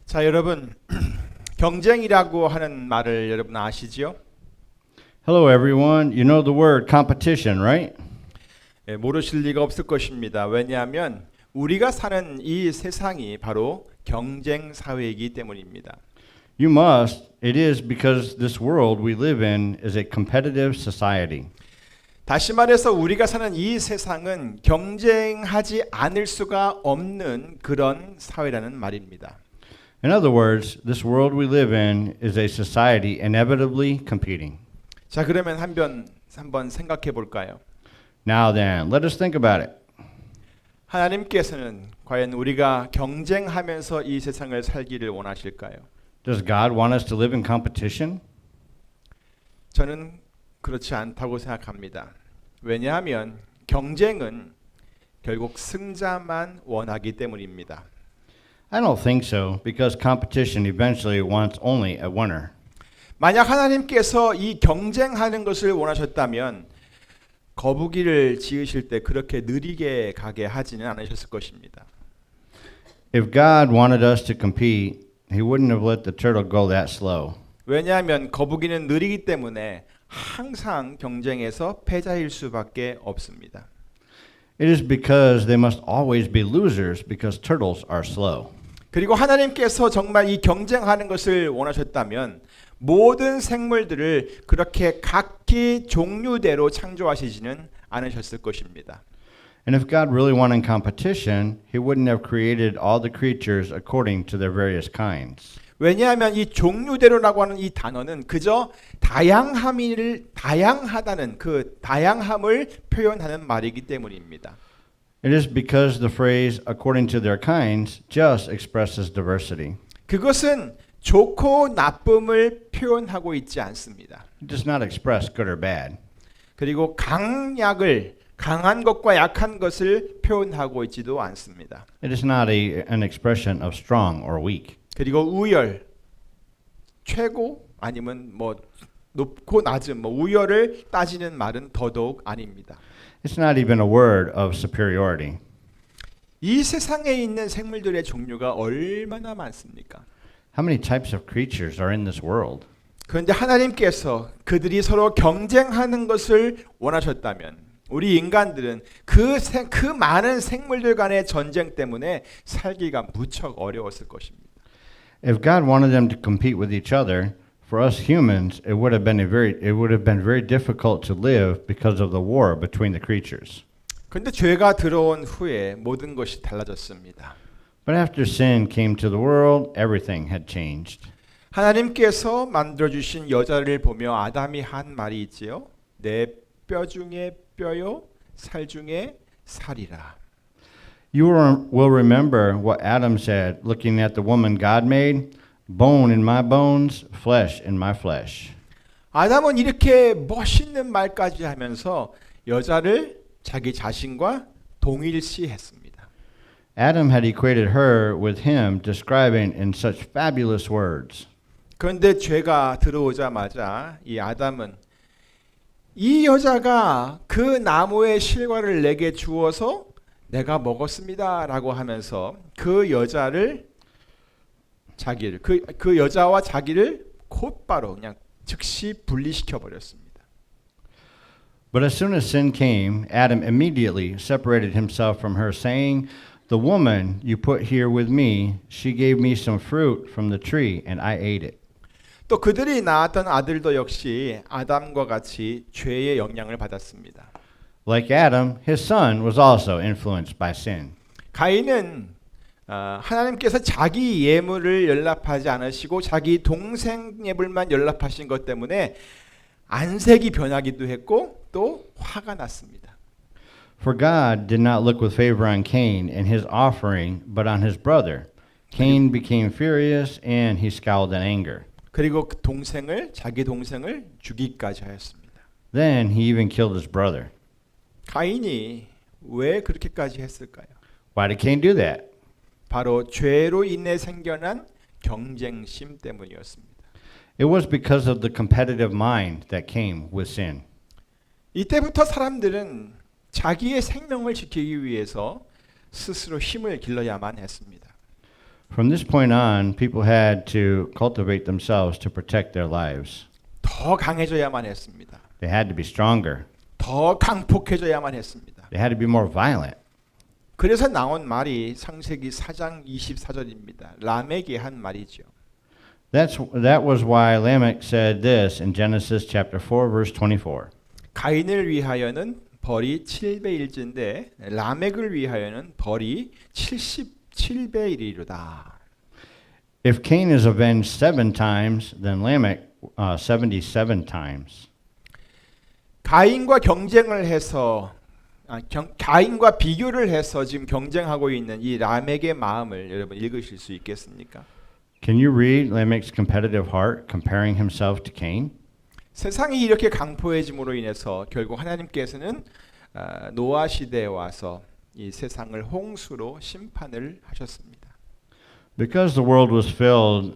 자, 여러분, 경쟁이라고 하는 말을 여러분 아시지요? Hello, everyone. You know the word competition, right? 예, 모르실 리가 없을 것입니다. 왜냐하면 우리가 사는 이 세상이 바로 경쟁 사회이기 때문입니다. You must. It is because this world we live in is a competitive society. 다시 말해서 우리가 사는 이 세상은 경쟁하지 않을 수가 없는 그런 사회라는 말입니다. In other words, this world we live in is a society inevitably competing. 자, 그러면 한번 생각해 볼까요? Now then, let us think about it. 하나님께서는 과연 우리가 경쟁하면서 이 세상을 살기를 원하실까요? Does God want us to live in competition? 저는 그렇지 않다고 생각합니다. 왜냐하면 경쟁은 결국 승자만 원하기 때문입니다. I don't think so, because competition eventually wants only a winner. 만약 하나님께서 이 경쟁하는 것을 원하셨다면 거북이를 지으실 때 그렇게 느리게 가게 하지는 않으셨을 것입니다. If God wanted us to compete, He wouldn't have let the turtle go that slow. 왜냐하면 거북이는 느리기 때문에 항상 경쟁에서 패자일 수밖에 없습니다. It is because they must always be losers because turtles are slow. 그리고 하나님께서 정말 이 경쟁하는 것을 원하셨다면 모든 생물들을 그렇게 각기 종류대로 창조하시지는 않으셨을 것입니다. And if God really wanted competition, He wouldn't have created all the creatures according to their various kinds. 왜냐하면 이 종류대로라고 하는 이 단어는 그저 다양하다는 그 다양함을 표현하는 말이기 때문입니다. It is because the phrase according to their kinds just expresses diversity. 그것은 좋고 나쁨을 표현하고 있지 않습니다. It does not express good or bad. 그리고 강한 것과 약한 것을 표현하고 있지도 않습니다. It is not an expression of strong or weak. 그리고 우열, 최고 아니면 뭐 높고 낮은 우열을 따지는 말은 더더욱 아닙니다. It's not even a word of superiority. 이 세상에 있는 생물들의 종류가 얼마나 많습니까? How many types of creatures are in this world? 그런데 하나님께서 그들이 서로 경쟁하는 것을 원하셨다면 우리 인간들은 그 많은 생물들 간의 전쟁 때문에 살기가 무척 어려웠을 것입니다. If God wanted them to compete with each other, for us humans, it would have been very difficult to live because of the war between the creatures. 그런데 죄가 들어온 후에 모든 것이 달라졌습니다. But after sin came to the world, everything had changed. 하나님께서 만들어 주신 여자를 보며 아담이 한 말이 있지요. 내 뼈 중에 뼈요, 살 중에 살이라. You will remember what Adam said, looking at the woman God made, bone in my bones, flesh in my flesh. 아담은 이렇게 멋있는 말까지 하면서 여자를 자기 자신과 동일시했습니다. Adam had equated her with him, describing in such fabulous words. 그런데 죄가 들어오자마자 이 아담은 이 여자가 그 나무의 실과를 내게 주어서 내가 먹었습니다라고 하면서 그 여자와 자기를 곧바로 그냥 즉시 분리시켜 버렸습니다. But as soon as sin came, Adam immediately separated himself from her, saying, "The woman you put here with me, she gave me some fruit from the tree, and I ate it." 또 그들이 낳았던 아들도 역시 아담과 같이 죄의 영향을 받았습니다. Like Adam, his son was also influenced by sin. 가인은 하나님께서 자기 예물을 연락하지 않으시고 자기 동생 예물만 연락하신 것 때문에 안색이 변하기도 했고 또 화가 났습니다. For God did not look with favor on Cain and his offering, but on his brother. Cain became furious and he scowled in anger. 그리고 자기 동생을 죽이기까지 하였습니다. Then he even killed his brother. 가인이 왜 그렇게까지 했을까요? Why did Cain do that? 바로 죄로 인해 생겨난 경쟁심 때문이었습니다. It was because of the competitive mind that came with sin. 이때부터 사람들은 자기의 생명을 지키기 위해서 스스로 힘을 길러야만 했습니다. From this point on, people had to cultivate themselves to protect their lives. 더 강해져야만 했습니다. They had to be stronger. 더 강폭해져야만 했습니다. They had to be more violent. 그래서 나온 말이 창세기 4장 24절입니다. 라멕이 한 말이죠. That was why Lamech said this in Genesis chapter 4 verse 24. 가인을 위하여는 벌이 7배일진데 라멕을 위하여는 벌이 77배이리로다. If Cain is avenged 7 times, then Lamech 77 times. 가인과 경쟁을 해서 가인과 비교를 해서 지금 경쟁하고 있는 이 라멕의 마음을 여러분 읽으실 수 있겠습니까? Can you read Lamech's competitive heart comparing himself to Cain? 세상이 이렇게 강포해짐으로 인해서 결국 하나님께서는 노아 시대에 와서 이 세상을 홍수로 심판을 하셨습니다. Because the world was filled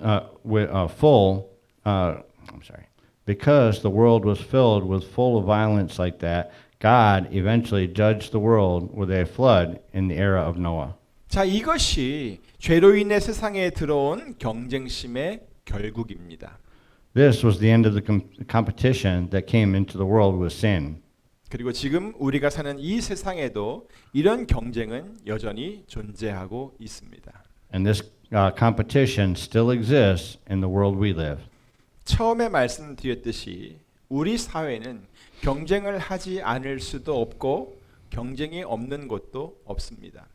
Because the world was filled with full of violence like that, God eventually judged the world with a flood in the era of Noah. 자, 이것이 죄로 인해 세상에 들어온 경쟁심의 결국입니다. This was the end of the competition that came into the world with sin. 그리고 지금 우리가 사는 이 세상에도 이런 경쟁은 여전히 존재하고 있습니다. And this competition still exists in the world we live. 처음에 말씀드렸듯이 우리 사회는 경쟁을 하지 않을 수도 없고 경쟁이 없는 곳도 없습니다.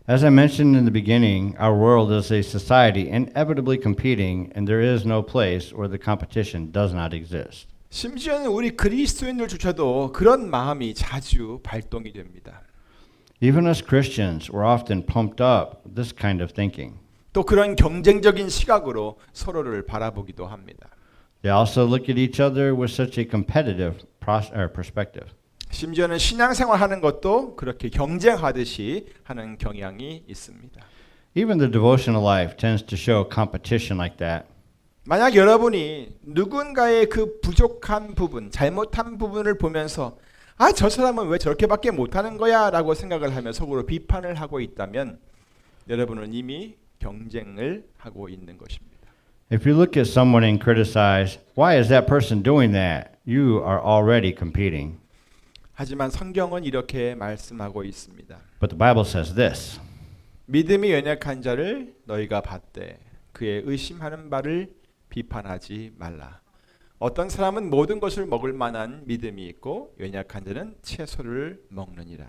As I mentioned in the beginning, our world is a society inevitably competing, and there is no place where the competition does not exist. 심지어는 우리 그리스도인들조차도 그런 마음이 자주 발동이 됩니다. Even us Christians were often pumped up with this kind of thinking. 또 그런 경쟁적인 시각으로 서로를 바라보기도 합니다. They also look at each other with such a competitive perspective. 심지어는 신앙생활 하는 것도 그렇게 경쟁하듯이 하는 경향이 있습니다. Even the devotional life tends to show competition like that. 만약 여러분이 누군가의 그 부족한 부분, 잘못한 부분을 보면서 저 사람은 왜 저렇게밖에 못하는 거야 라고 생각을 하며 속으로 비판을 하고 있다면 여러분은 이미 경쟁을 하고 있는 것입니다. If you look at someone and criticize, why is that person doing that? You are already competing. 하지만 성경은 이렇게 말씀하고 있습니다. But the Bible says this. 믿음이 연약한 자를 너희가 받되 그의 의심하는 바를 비판하지 말라. 어떤 사람은 모든 것을 먹을 만한 믿음이 있고 연약한 자는 채소를 먹느니라.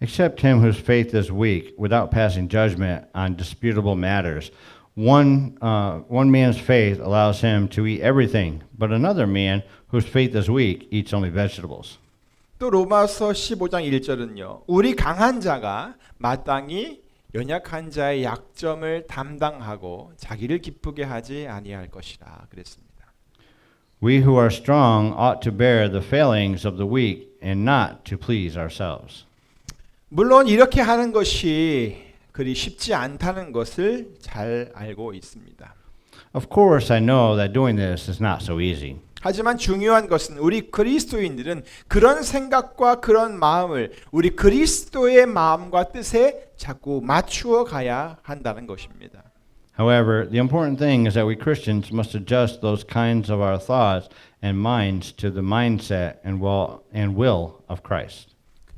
Except him whose faith is weak, without passing judgment on disputable matters. One man's faith allows him to eat everything, but another man whose faith is weak eats only vegetables. 또 로마서 15장 1절은요. 우리 강한 자가 마땅히 연약한 자의 약점을 담당하고 자기를 기쁘게 하지 아니할 것이라 그랬습니다. We who are strong ought to bear the failings of the weak and not to please ourselves. 물론 이렇게 하는 것이 그리 쉽지 않다는 것을 잘 알고 있습니다. Of course, I know that doing this is not so easy. 하지만 중요한 것은 우리 그리스도인들은 그런 생각과 그런 마음을 우리 그리스도의 마음과 뜻에 자꾸 맞추어 가야 한다는 것입니다. However, the important thing is that we Christians must adjust those kinds of our thoughts and minds to the mindset and will of Christ.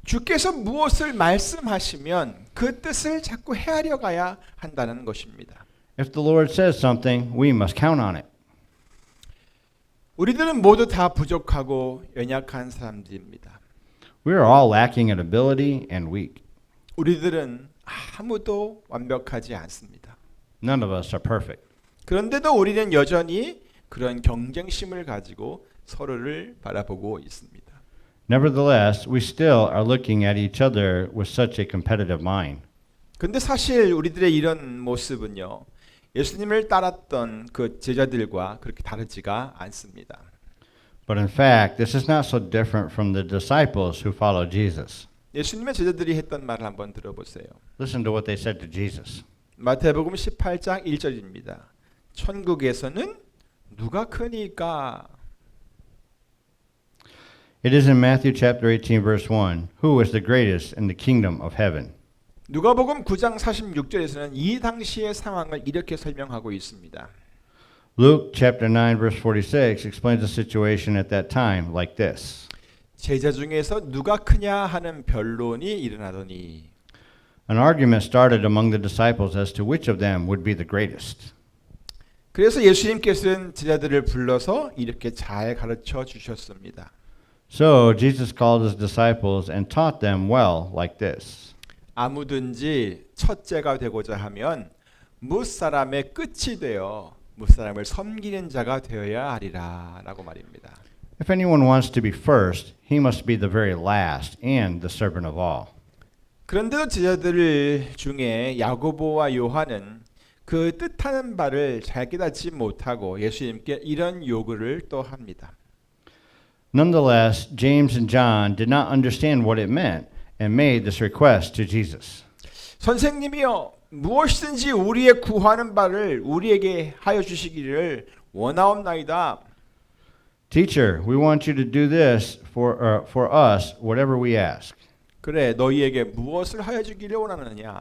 주께서 무엇을 말씀하시면 그 뜻을 자꾸 헤아려 가야 한다는 것입니다. If the Lord says something, we must count on it. 우리들은 모두 다 부족하고 연약한 사람들입니다. We are all lacking in ability and weak. 우리들은 아무도 완벽하지 않습니다. None of us are perfect. 그런데도 우리는 여전히 그런 경쟁심을 가지고 서로를 바라보고 있습니다. Nevertheless, we still are looking at each other with such a competitive mind. 근데 사실 우리들의 이런 모습은요. 예수님을 따랐던 그 제자들과 그렇게 다르지가 않습니다. But in fact, this is not so different from the disciples who followed Jesus. 예수님의 제자들이 했던 말을 한번 들어보세요. Listen to what they said to Jesus. 마태복음 18장 1절입니다. 천국에서는 누가 크니까? It is in Matthew chapter 18 verse 1. Who is the greatest in the kingdom of heaven? 누가복음 9장 46절에서는 이 당시의 상황을 이렇게 설명하고 있습니다. Luke chapter 9 verse 46 explains the situation at that time like this. 제자 중에서 누가 크냐 하는 변론이 일어나더니 An argument started among the disciples as to which of them would be the greatest. 그래서 예수님께서는 제자들을 불러서 이렇게 잘 가르쳐 주셨습니다. So Jesus called his disciples and taught them well like this. 아무든지 첫째가 되고자 하면 무사람의 끝이 되어 무사람을 섬기는 자가 되어야 하리라 라고 말입니다. If anyone wants to be first, he must be the very last and the servant of all. 그런데도 제자들 중에 야고보와 요한은 그 뜻하는 바를 잘 깨닫지 못하고 예수님께 이런 요구를 또 합니다. Nonetheless, James and John did not understand what it meant and made this request to Jesus. 선생님이여 무엇이든지 우리의 구하는 바를 우리에게 하여 주시기를 원하옵나이다. Teacher, we want you to do this for us, whatever we ask. 그래 너희에게 무엇을 하여 주기를 원하느냐?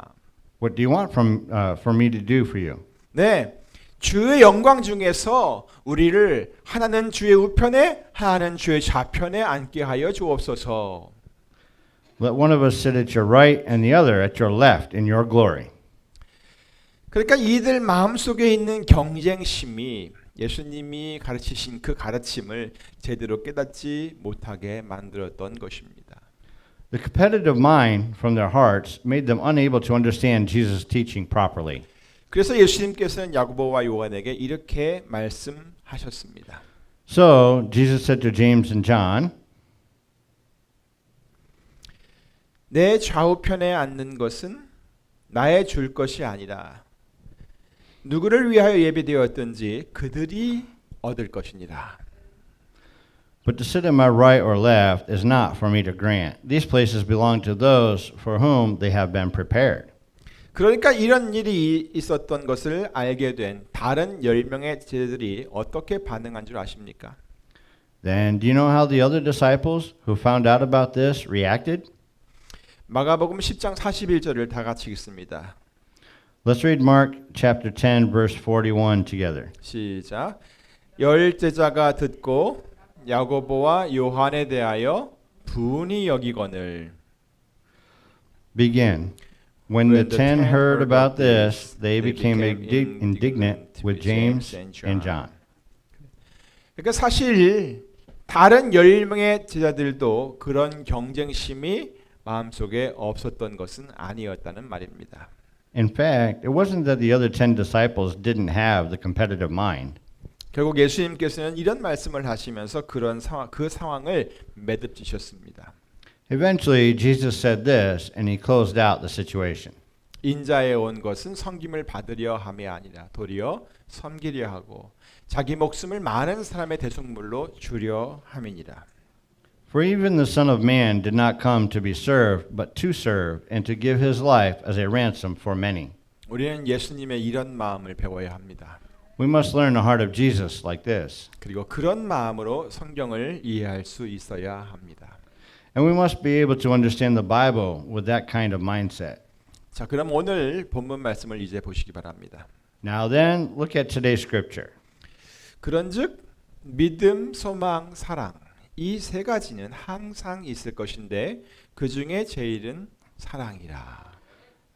What do you want for me to do for you? 네, 주의 영광 중에서 우리를 하나는 주의 우편에 하나는 주의 좌편에 앉게 하여 주옵소서. Let one of us sit at your right and the other at your left in your glory. 그러니까 이들 마음속에 있는 경쟁심이 예수님이 가르치신 그 가르침을 제대로 깨닫지 못하게 만들었던 것입니다. The competitive mind from their hearts made them unable to understand Jesus' teaching properly. 그래서 예수님께서는 야고보와 요한에게 이렇게 말씀하셨습니다. So Jesus said to James and John, 내 좌우편에 앉는 것은 나의 줄 것이 아니라 누구를 위하여 예비되었든지 그들이 얻을 것이니라. But to sit at my right or left is not for me to grant. These places belong to those for whom they have been prepared. 그러니까 이런 일이 있었던 것을 알게 된 다른 10명의 제자들이 어떻게 반응한 줄 아십니까? Then do you know how the other disciples who found out about this reacted? 마가복음 10장 41절을 다 같이 읽습니다. Let's read Mark chapter 10 verse 41 together. 시작. 열 제자가 듣고 야고보와 요한에 대하여 분이 여기거늘. Begin. When the 10 heard about this, they became indignant with James and John. 그러니까 사실 다른 10명의 제자들도 그런 경쟁심이 마음속에 없었던 것은 아니었다는 말입니다. In fact, it wasn't that the other 10 disciples didn't have the competitive mind. 결국 예수님께서는 이런 말씀을 하시면서 그 상황을 매듭지셨습니다. Eventually, Jesus said this, and he closed out the situation. 인자에 온 것은 섬김을 받으려 함이 아니라 도리어 섬기려 하고 자기 목숨을 많은 사람의 대속물로 주려 함이니라. For even the Son of Man did not come to be served, but to serve, and to give his life as a ransom for many. 우리는 예수님의 이런 마음을 배워야 합니다. We must learn the heart of Jesus like this. 그리고 그런 마음으로 성경을 이해할 수 있어야 합니다. And we must be able to understand the Bible with that kind of mindset. 자, 그럼 오늘 본문 말씀을 이제 보시기 바랍니다. Now then, look at today's scripture. 그런즉 믿음, 소망, 사랑 이 세 가지는 항상 있을 것인데 그 중에 제일은 사랑이라.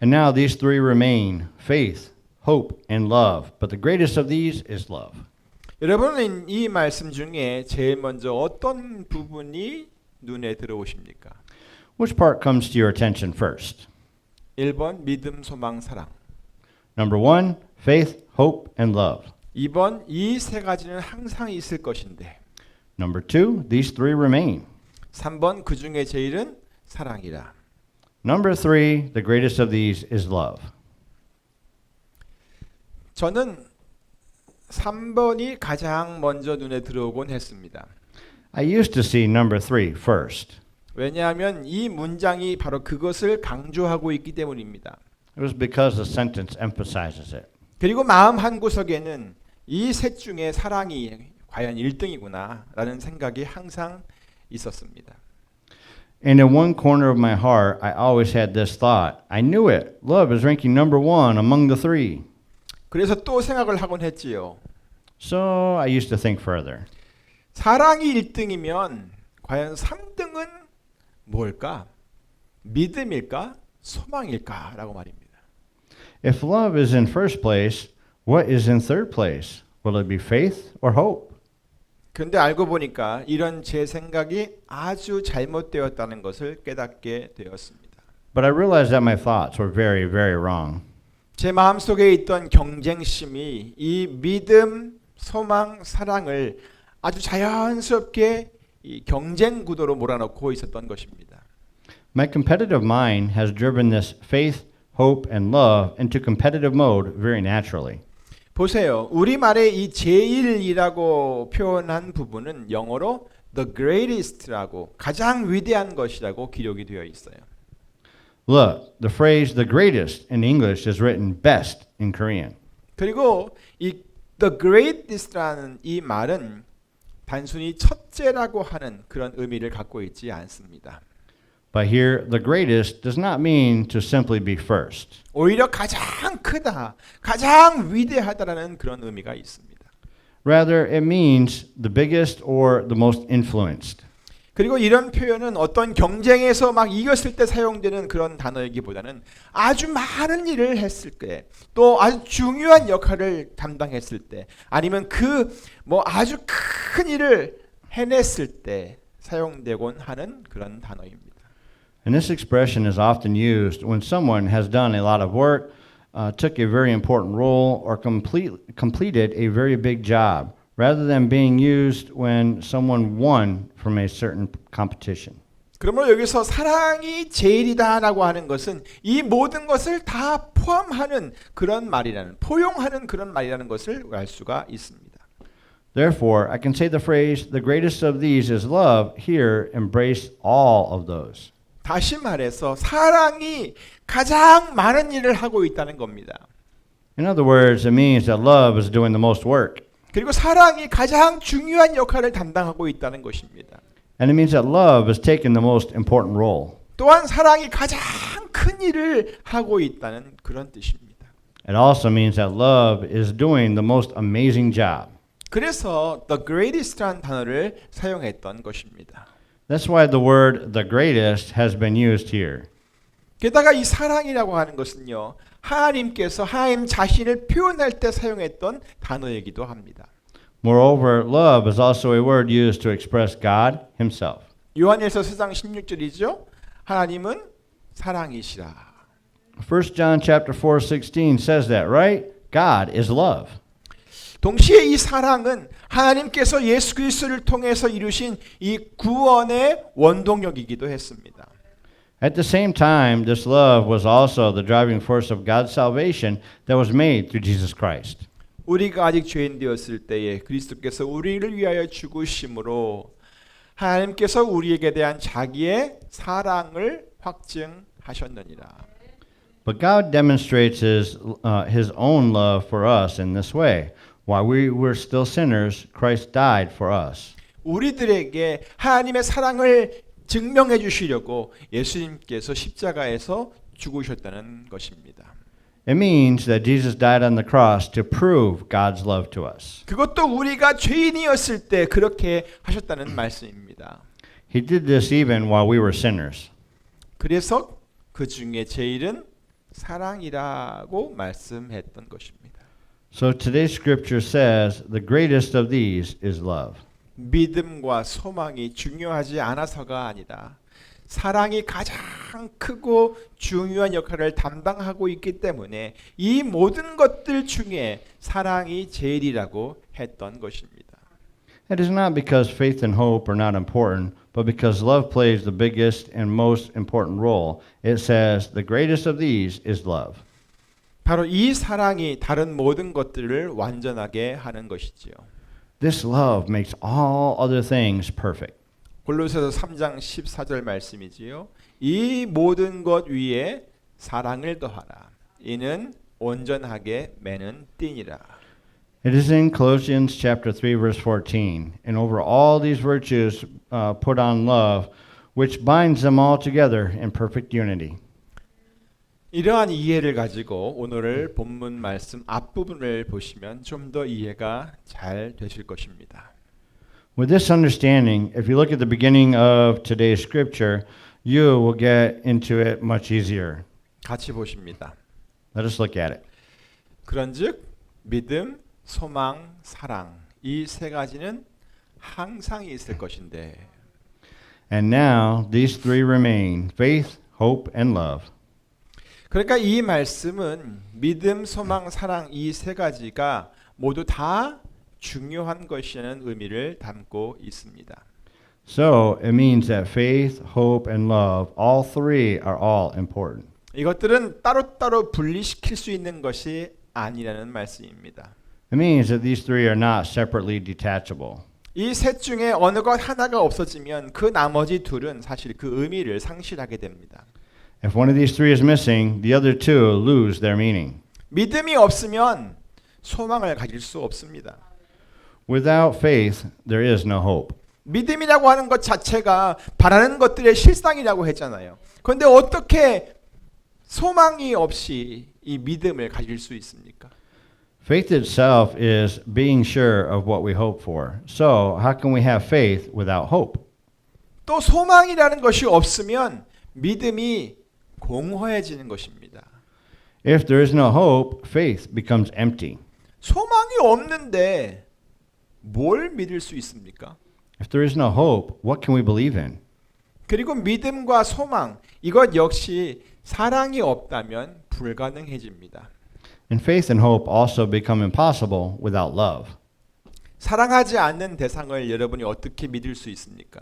And now these three remain: faith, hope, and love. But the greatest of these is love. 여러분은 이 말씀 중에 제일 먼저 어떤 부분이 눈에 들어오십니까? Which part comes to your attention first? 1번 믿음, 소망, 사랑. Number 1, faith, hope, and love. 2번 이 세 가지는 항상 있을 것인데. Number 2, these three remain. 3번 그 중에 제일은 사랑이라. Number 3, the greatest of these is love. 저는 3번이 가장 먼저 눈에 들어오곤 했습니다. I used to see number 3 first. 왜냐하면 이 문장이 바로 그것을 강조하고 있기 때문입니다. It was because the sentence emphasizes it. 그리고 마음 한구석에는 이 셋 중에 사랑이 과연 1등이구나 라는 생각이 항상 있었습니다. And in one corner of my heart, I always had this thought. I knew it. Love is ranking number one among the three. 그래서 또 생각을 하곤 했지요. So I used to think further. 사랑이 1등이면 과연 3등은 뭘까? 믿음일까? 소망일까? 라고 말입니다. If love is in first place, what is in third place? Will it be faith or hope? 그런데 알고 보니까 이런 제 생각이 아주 잘못되었다는 것을 깨닫게 되었습니다. But I realized that my thoughts were very, very wrong. 제 마음속에 있던 경쟁심이 이 믿음, 소망, 사랑을 아주 자연스럽게 이 경쟁 구도로 몰아넣고 있었던 것입니다. My competitive mind has driven this faith, hope, and love into competitive mode very naturally. 보세요. 우리말의 이 제일이라고 표현한 부분은 영어로 the greatest라고 가장 위대한 것이라고 기록이 되어 있어요. Look, the phrase the greatest in English is written best in Korean. 그리고 이 the greatest라는 이 말은 단순히 첫째라고 하는 그런 의미를 갖고 있지 않습니다. But here, the greatest does not mean to simply be first. 오히려 가장 크다, 가장 위대하다라는 그런 의미가 있습니다. Rather, it means the biggest or the most influenced. 그리고 이런 표현은 어떤 경쟁에서 막 이겼을 때 사용되는 그런 단어이기보다는 아주 많은 일을 했을 때, 또 아주 중요한 역할을 담당했을 때, 아니면 그 뭐 아주 큰 일을 해냈을 때 사용되곤 하는 그런 단어입니다. And this expression is often used when someone has done a lot of work, took a very important role, or completed a very big job, rather than being used when someone won from a certain competition. 그러므로 여기서 사랑이 제일이다라고 하는 것은 이 모든 것을 다 포함하는 그런 말이라는, 포용하는 그런 말이라는 것을 알 수가 있습니다. Therefore, I can say the phrase, the greatest of these is love, here embrace all of those. 다시 말해서 사랑이 가장 많은 일을 하고 있다는 겁니다. In other words, it means that love is doing the most work. 그리고 사랑이 가장 중요한 역할을 담당하고 있다는 것입니다. And it means that love is taking the most important role. 또한 사랑이 가장 큰 일을 하고 있다는 그런 뜻입니다. It also means that love is doing the most amazing job. 그래서 the greatest라는 단어를 사용했던 것입니다. That's why the word the greatest has been used here. 게다가 이 사랑이라고 하는 것은요, 하나님께서 하나님 자신을 표현할 때 사용했던 단어이기도 합니다. Moreover, love is also a word used to express God himself. 요한일서 4장 16절이죠. 하나님은 사랑이시라. 1 John chapter 4:16 says that, right? God is love. 동시에 이 사랑은 하나님께서 예수 그리스도를 통해서 이루신 이 구원의 원동력이기도 했습니다. At the same time, this love was also the driving force of God's salvation that was made through Jesus Christ. 우리가 아직 죄인 되었을 때에 그리스도께서 우리를 위하여 죽으심으로 하나님께서 우리에게 대한 자기의 사랑을 확증하셨느니라. But God demonstrates his own love for us in this way. While we were still sinners, Christ died for us. 우리들에게 하나님의 사랑을 증명해 주시려고 예수님께서 십자가에서 죽으셨다는 것입니다. It means that Jesus died on the cross to prove God's love to us. 그것도 우리가 죄인이었을 때 그렇게 하셨다는 말씀입니다. He did this even while we were sinners. 그래서 그 중에 제일은 사랑이라고 말씀했던 것입니다. So today's scripture says the greatest of these is love. 믿음과 소망이 중요하지 않아서가 아니라 사랑이 가장 크고 중요한 역할을 담당하고 있기 때문에 이 모든 것들 중에 사랑이 제일이라고 했던 것입니다. It is not because faith and hope are not important, but because love plays the biggest and most important role. It says the greatest of these is love. 바로 이 사랑이 다른 모든 것들을 완전하게 하는 것이지요. This love makes all other things perfect. 골로새서 3장 14절 말씀이지요. 이 모든 것 위에 사랑을 더하라. 이는 온전하게 매는 띠니라. It is in Colossians chapter 3 verse 14. And over all these virtues put on love, which binds them all together in perfect unity. 이러한 이해를 가지고 오늘 본문 말씀 앞부분을 보시면 좀 더 이해가 잘 되실 것입니다. With this understanding, if you look at the beginning of today's scripture, you will get into it much easier. 같이 보십니다. Let us look at it. 그런즉 믿음, 소망, 사랑 이 세 가지는 항상 있을 것인데 And now these three remain, faith, hope, and love. 그러니까 이 말씀은 믿음, 소망, 사랑 이 세 가지가 모두 다 중요한 것이라는 의미를 담고 있습니다. So it means that faith, hope, and love, all three are all important. 이것들은 따로따로 분리시킬 수 있는 것이 아니라는 말씀입니다. It means that these three are not separately detachable. 이 셋 중에 어느 것 하나가 없어지면 그 나머지 둘은 사실 그 의미를 상실하게 됩니다. If one of these three is missing, the other two lose their meaning. 믿음이 없으면 소망을 가질 수 없습니다. Without faith, there is no hope. 믿음이라고 하는 것 자체가 바라는 것들의 실상이라고 했잖아요. 그런데 어떻게 소망이 없이 이 믿음을 가질 수 있습니까? Faith itself is being sure of what we hope for. So, how can we have faith without hope? 또 소망이라는 것이 없으면 믿음이 공허해지는 것입니다. If there is no hope, faith becomes empty. 소망이 없는데 뭘 믿을 수 있습니까? If there is no hope, what can we believe in? 그리고 믿음과 소망 이것 역시 사랑이 없다면 불가능해집니다. And faith and hope also become impossible without love. 사랑하지 않는 대상을 여러분이 어떻게 믿을 수 있습니까?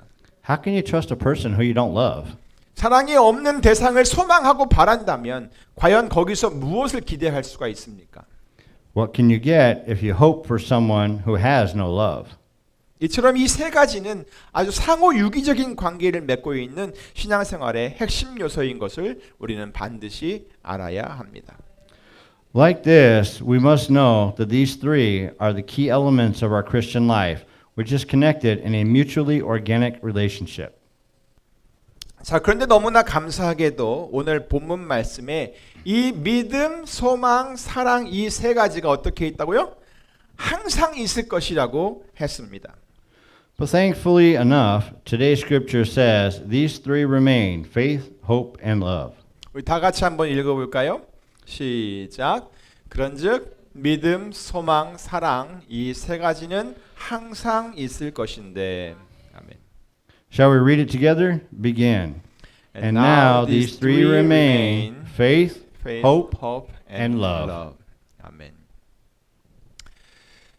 How can you trust a person who you don't love? 사랑이 없는 대상을 소망하고 바란다면 과연 거기서 무엇을 기대할 수가 있습니까? What can you get if you hope for someone who has no love? 이처럼 이 세 가지는 아주 상호 유기적인 관계를 맺고 있는 신앙생활의 핵심 요소인 것을 우리는 반드시 알아야 합니다. Like this, we must know that these three are the key elements of our Christian life, which is connected in a mutually organic relationship. 자, 그런데 너무나 감사하게도 오늘 본문 말씀에 이 믿음, 소망, 사랑 이 세 가지가 어떻게 있다고요? 항상 있을 것이라고 했습니다. But thankfully enough, today's scripture says these three remain, faith, hope, and love. 우리 다 같이 한번 읽어볼까요? 시작. 그런즉 믿음, 소망, 사랑 이 세 가지는 항상 있을 것인데. 아멘. Shall we read it together? Begin. And now these three remain, faith, hope, and love. 아멘.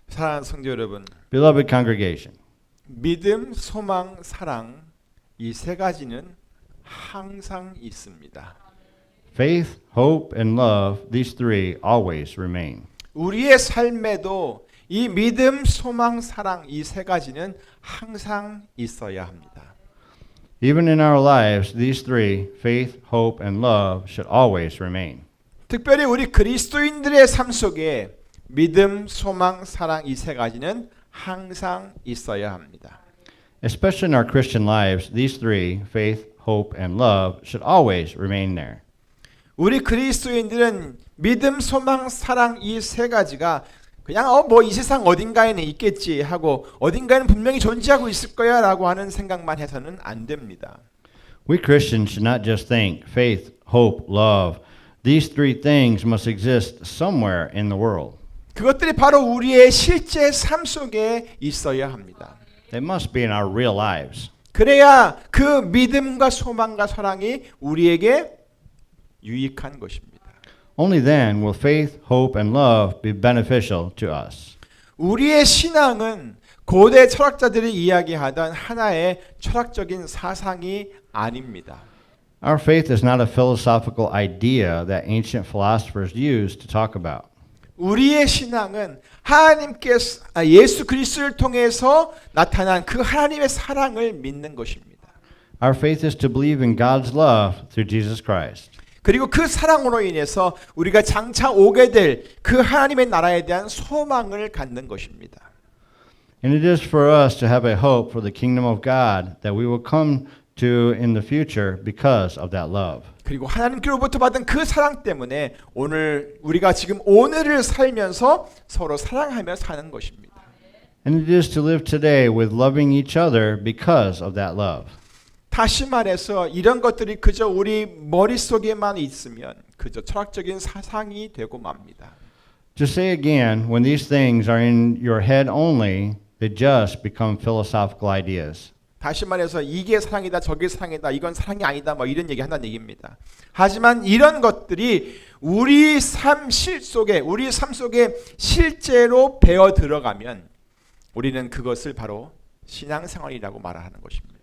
사랑하는 성도 여러분, Beloved congregation, 믿음, 소망, 사랑 이 세 가지는 항상 있습니다. faith, hope, and love, these three always remain. 우리의 삶에도 이 믿음, 소망, 사랑 이 세 가지는 항상 있어야 합니다. Even in our lives, these three, faith, hope, and love, should always remain. 특별히 우리 그리스도인들의 삶 속에 믿음, 소망, 사랑 이 세 가지는 항상 있어야 합니다. Especially in our Christian lives, these three, faith, hope, and love, should always remain there. 우리 그리스도인들은 믿음, 소망, 사랑 이 세 가지가 그냥 이 세상 어딘가에는 있겠지 하고 어딘가에는 분명히 존재하고 있을 거야라고 하는 생각만 해서는 안 됩니다. We Christians should not just think faith, hope, love. These three things must exist somewhere in the world. 그것들이 바로 우리의 실제 삶 속에 있어야 합니다. They must be in our real lives. 그래야 그 믿음과 소망과 사랑이 우리에게 유익한 것입니다. Only then will faith, hope, and love be beneficial to us. 우리의 신앙은 고대 철학자들이 이야기하던 하나의 철학적인 사상이 아닙니다. Our faith is not a philosophical idea that ancient philosophers used to talk about. 우리의 신앙은 하나님께서 예수 그리스도를 통해서 나타난 그 하나님의 사랑을 믿는 것입니다. Our faith is to believe in God's love through Jesus Christ. 그리고 그 사랑으로 인해서 우리가 장차 오게 될 그 하나님의 나라에 대한 소망을 갖는 것입니다. And it is for us to have a hope for the kingdom of God that we will come to in the future because of that love. 그리고 하나님께로부터 받은 그 사랑 때문에 오늘 우리가 지금 오늘을 살면서 서로 사랑하며 사는 것입니다. And it is to live today with loving each other because of that love. 다시 말해서 이런 것들이 그저 우리 머릿속에만 있으면 그저 철학적인 사상이 되고 맙니다. To say again, when these things are in your head only, they just become philosophical ideas. 다시 말해서 이게 사랑이다 저게 사랑이다 이건 사랑이 아니다 뭐 이런 얘기 한다는 얘기입니다. 하지만 이런 것들이 우리 삶 속에 실제로 배어 들어가면 우리는 그것을 바로 신앙생활이라고 말하는 것입니다.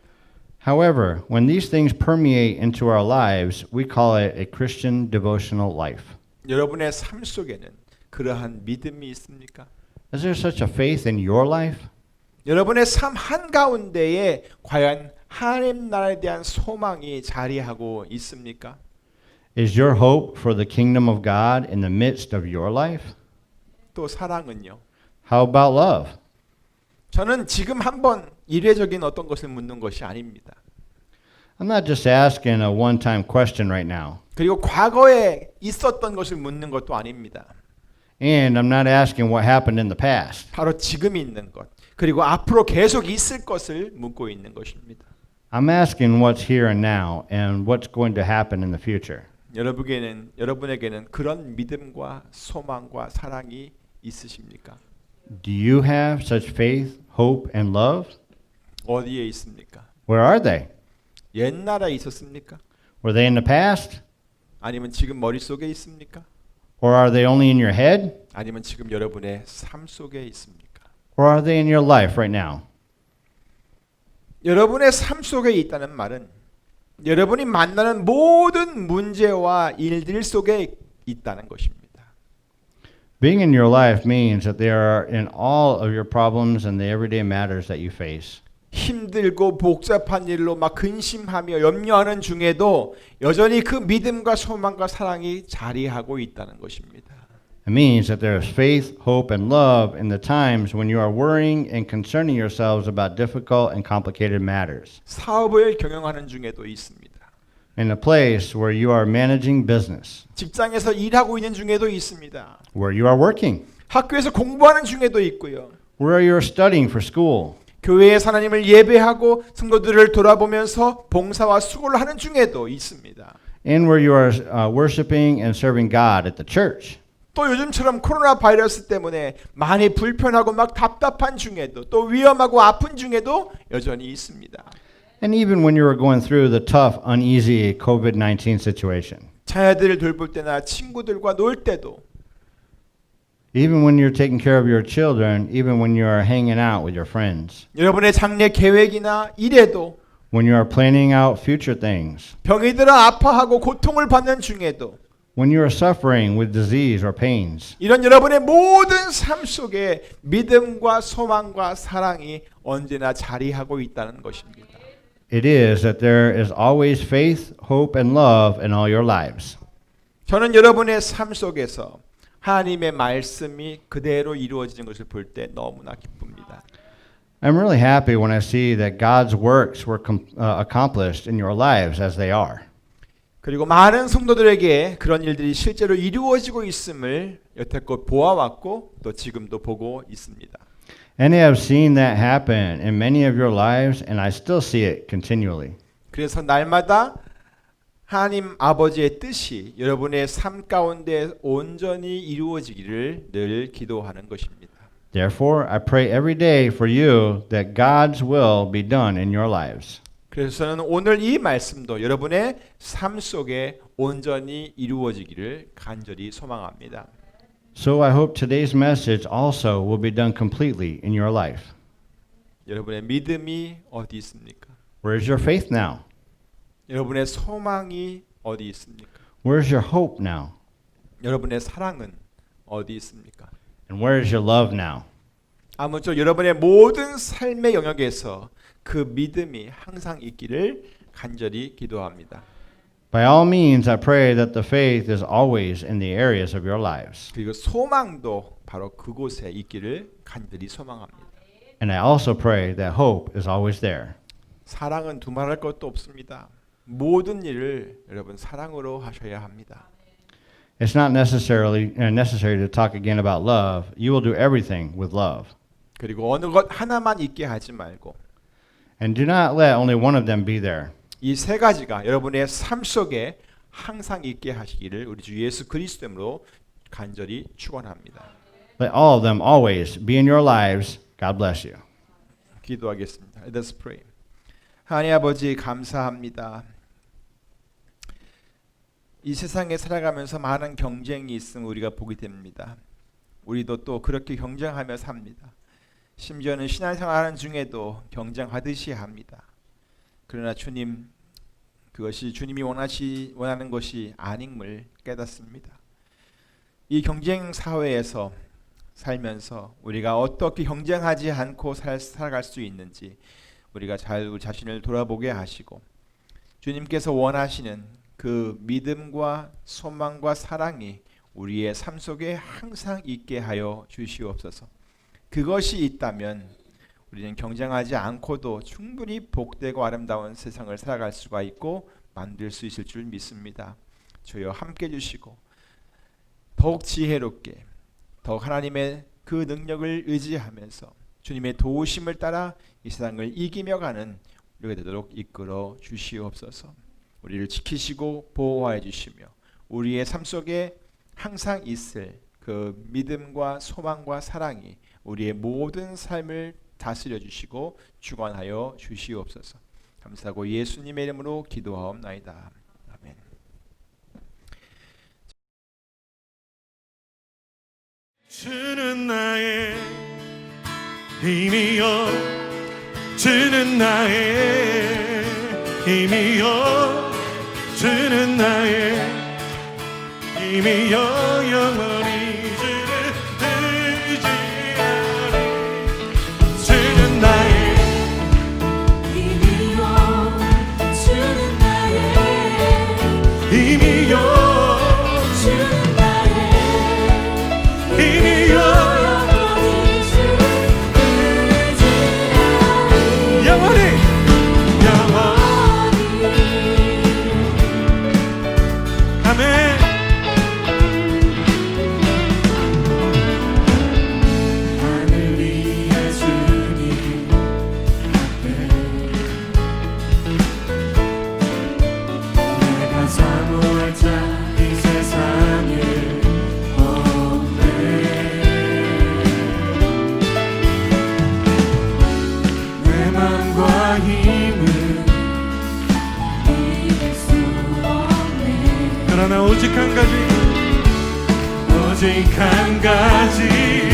However, when these things permeate into our lives, we call it a Christian devotional life. 여러분의 삶 속에는 그러한 믿음이 있습니까? Is there such a faith in your life? 여러분의 삶 한가운데에 과연 하나님 나라에 대한 소망이 자리하고 있습니까? Is your hope for the kingdom of God in the midst of your life? 또 사랑은요? How about love? 저는 지금 한번 이례적인 어떤 것을 묻는 것이 아닙니다. I'm not just asking a one-time question right now. 그리고 과거에 있었던 것을 묻는 것도 아닙니다. And I'm not asking what happened in the past. 바로 지금 있는 것, 그리고 앞으로 계속 있을 것을 묻고 있는 것입니다. I'm asking what's here and now and what's going to happen in the future. 여러분에게는 그런 믿음과 소망과 사랑이 있으십니까? Do you have such faith, hope, and love? 어디에 있습니까? Where are they? 옛날에 있었습니까? Were they in the past? 아니면 지금 머릿속에 있습니까? Or are they only in your head? 아니면 지금 여러분의 삶 속에 있습니까? Or are they in your life right now? 여러분의 삶 속에 있다는 말은 여러분이 만나는 모든 문제와 일들 속에 있다는 것입니다. Being in your life means that they are in all of your problems and the everyday matters that you face. 힘들고 복잡한 일로 막 근심하며 염려하는 중에도 여전히 그 믿음과 소망과 사랑이 자리하고 있다는 것입니다. It means that there is faith, hope, and love in the times when you are worrying and concerning yourselves about difficult and complicated matters. 사업을 경영하는 중에도 있습니다. In a place where you are managing business, 직장에서 일하고 있는 중에도 있습니다. where you are working, 학교에서 공부하는 중에도 있고요. where you are studying for school, 교회에서 하나님을 예배하고 성도들을 돌아보면서 봉사와 수고를 하는 중에도 있습니다. and where you are worshiping and serving God at the church. 또 요즘처럼 코로나 바이러스 때문에 많이 불편하고 막 답답한 중에도 또 위험하고 아픈 중에도 여전히 있습니다. And even when you are going through the tough, uneasy COVID-19 situation. 자녀들을 돌볼 때나 친구들과 놀 때도 Even when you're taking care of your children, even when you are hanging out with your friends. 여러분의 장래 계획이나 일에도 When you are planning out future things. 병이 들어 아파하고 고통을 받는 중에도 When you are suffering with disease or pains. 이런 여러분의 모든 삶 속에 믿음과 소망과 사랑이 언제나 자리하고 있다는 것입니다. It is that there is always faith, hope, and love in all your lives. 저는 여러분의 삶 속에서 하나님의 말씀이 그대로 이루어지는 것을 볼 때 너무나 기쁩니다. I'm really happy when I see that God's works were accomplished in your lives as they are. 그리고 많은 성도들에게 그런 일들이 실제로 이루어지고 있음을 여태껏 보아왔고 또 지금도 보고 있습니다. And I have seen that happen in many of your lives, and I still see it continually. 그래서 날마다 하나님 아버지의 뜻이 여러분의 삶 가운데 온전히 이루어지기를 늘 기도하는 것입니다. Therefore, I pray every day for you that God's will be done in your lives. 그래서 저는 오늘 이 말씀도 여러분의 삶 속에 온전히 이루어지기를 간절히 소망합니다. So I hope today's message also will be done completely in your life. 여러분의 믿음이 어디 있습니까? Where's your faith now? 여러분의 소망이 어디 있습니까? Where's your hope now? 여러분의 사랑은 어디 있습니까? And where's your love now? 아무쪼록 여러분의 모든 삶의 영역에서 그 믿음이 항상 있기를 간절히 기도합니다. By all means, I pray that the faith is always in the areas of your lives. 그리고 소망도 바로 그곳에 있기를 간절히 소망합니다. And I also pray that hope is always there. 사랑은 두말할 것도 없습니다. 모든 일을 여러분 사랑으로 하셔야 합니다. It's not necessary to talk again about love. You will do everything with love. 그리고 어느 것 하나만 있게 하지 말고 And do not let only one of them be there. 이 세 가지가 여러분의 삶 속에 항상 있게 하시기를 우리 주 예수 그리스도로 간절히 축원합니다. Let all of them always be in your lives. God bless you. 기도하겠습니다. Let us pray. 하나님 아버지 감사합니다. 이 세상에 살아가면서 많은 경쟁이 있음을 우리가 보게 됩니다. 우리도 또 그렇게 경쟁하며 삽니다. 심지어는 신앙생활하는 중에도 경쟁하듯이 합니다. 그러나 주님, 그것이 주님이 원하는 것이 아님을 깨닫습니다. 이 경쟁 사회에서 살면서 우리가 어떻게 경쟁하지 않고 살아갈 수 있는지 우리가 잘 우리 자신을 돌아보게 하시고 주님께서 원하시는 그 믿음과 소망과 사랑이 우리의 삶 속에 항상 있게 하여 주시옵소서. 그것이 있다면 우리는 경쟁하지 않고도 충분히 복되고 아름다운 세상을 살아갈 수가 있고 만들 수 있을 줄 믿습니다. 주여 함께 해주시고 더욱 지혜롭게 더욱 하나님의 그 능력을 의지하면서 주님의 도우심을 따라 이 세상을 이기며 가는 우리가 되도록 이끌어 주시옵소서. 우리를 지키시고 보호하여 주시며 우리의 삶 속에 항상 있을 그 믿음과 소망과 사랑이 우리의 모든 삶을 다스려 주시고 주관하여 주시옵소서. 감사하고 예수님의 이름으로 기도하옵나이다. 아멘. 주는 나의 힘이여, 주는 나의 힘이여, 주는 나의 힘이여, 영원히 주를 의지하리. 주는 나의 힘이여, 주는 나의 힘이여, 주는 나의 힘이여, 영원히 주를 의지하리. 영원히 아멘. 하늘 위에 주님 앞에 내가 사모할 자 이 세상에 없네. 내 맘과 힘은 이길 수 없네. 그러나 오직 한 가지